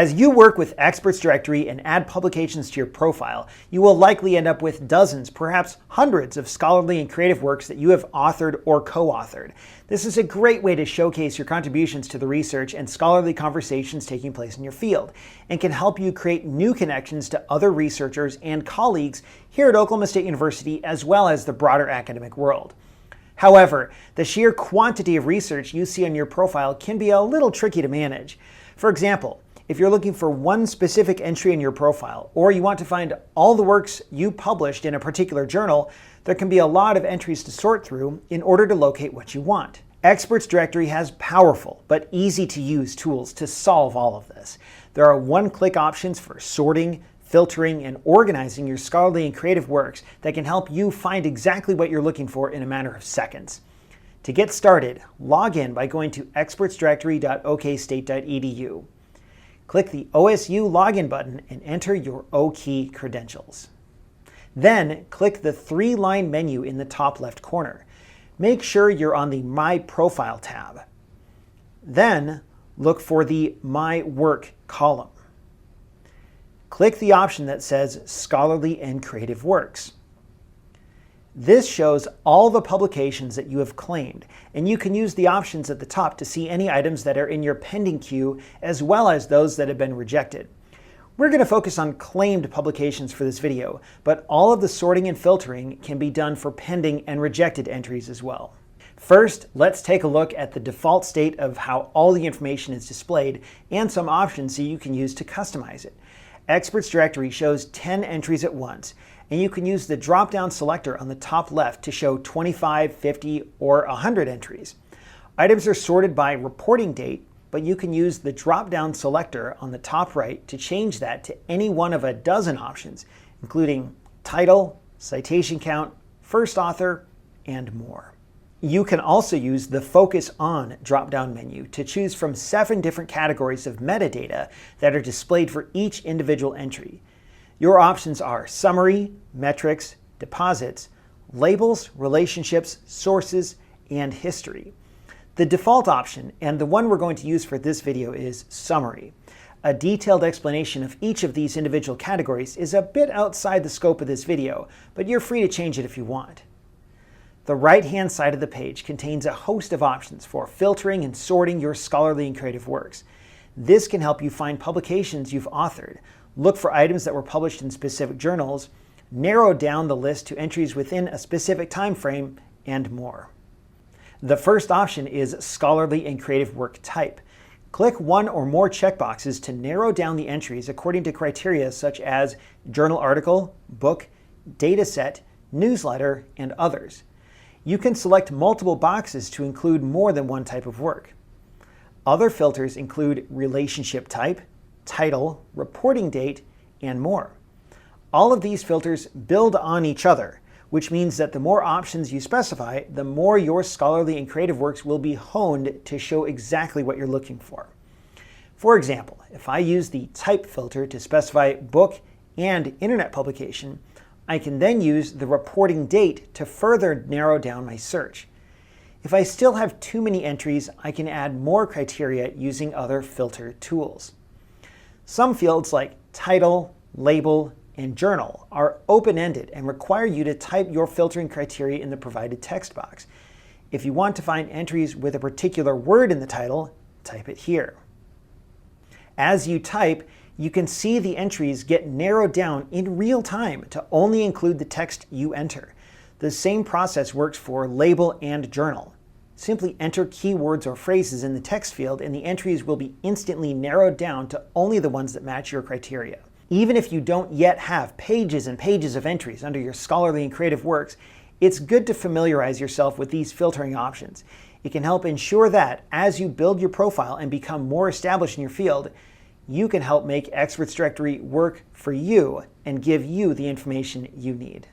As you work with Experts Directory and add publications to your profile, you will likely end up with dozens, perhaps hundreds of scholarly and creative works that you have authored or co-authored. This is a great way to showcase your contributions to the research and scholarly conversations taking place in your field, and can help you create new connections to other researchers and colleagues here at Oklahoma State University, as well as the broader academic world. However, the sheer quantity of research you see on your profile can be a little tricky to manage. For example, if you're looking for one specific entry in your profile, or you want to find all the works you published in a particular journal, there can be a lot of entries to sort through in order to locate what you want. Experts Directory has powerful but easy to use tools to solve all of this. There are one-click options for sorting, filtering, and organizing your scholarly and creative works that can help you find exactly what you're looking for in a matter of seconds. To get started, log in by going to expertsdirectory.okstate.edu. Click the OSU login button and enter your OKey credentials. Then click the three-line menu in the top left corner. Make sure you're on the My Profile tab. Then look for the My Work column. Click the option that says Scholarly and Creative Works. This shows all the publications that you have claimed, and you can use the options at the top to see any items that are in your pending queue, as well as those that have been rejected. We're going to focus on claimed publications for this video, but all of the sorting and filtering can be done for pending and rejected entries as well. First, let's take a look at the default state of how all the information is displayed and some options that you can use to customize it. Experts Directory shows 10 entries at once, and you can use the drop-down selector on the top left to show 25, 50, or 100 entries. Items are sorted by reporting date, but you can use the drop-down selector on the top right to change that to any one of a dozen options, including title, citation count, first author, and more. You can also use the Focus On drop-down menu to choose from 7 different categories of metadata that are displayed for each individual entry. Your options are summary, metrics, deposits, labels, relationships, sources, and history. The default option, and the one we're going to use for this video, is summary. A detailed explanation of each of these individual categories is a bit outside the scope of this video, but you're free to change it if you want. The right-hand side of the page contains a host of options for filtering and sorting your scholarly and creative works. This can help you find publications you've authored, look for items that were published in specific journals, narrow down the list to entries within a specific time frame, and more. The first option is Scholarly and Creative Work Type. Click one or more checkboxes to narrow down the entries according to criteria such as journal article, book, dataset, newsletter, and others. You can select multiple boxes to include more than one type of work. Other filters include relationship type, title, reporting date, and more. All of these filters build on each other, which means that the more options you specify, the more your scholarly and creative works will be honed to show exactly what you're looking for. For example, if I use the type filter to specify book and internet publication, I can then use the reporting date to further narrow down my search. If I still have too many entries, I can add more criteria using other filter tools. Some fields like title, label, and journal are open-ended and require you to type your filtering criteria in the provided text box. If you want to find entries with a particular word in the title, type it here. As you type, you can see the entries get narrowed down in real time to only include the text you enter. The same process works for label and journal. Simply enter keywords or phrases in the text field and the entries will be instantly narrowed down to only the ones that match your criteria. Even if you don't yet have pages and pages of entries under your scholarly and creative works, it's good to familiarize yourself with these filtering options. It can help ensure that as you build your profile and become more established in your field, you can help make Experts Directory work for you and give you the information you need.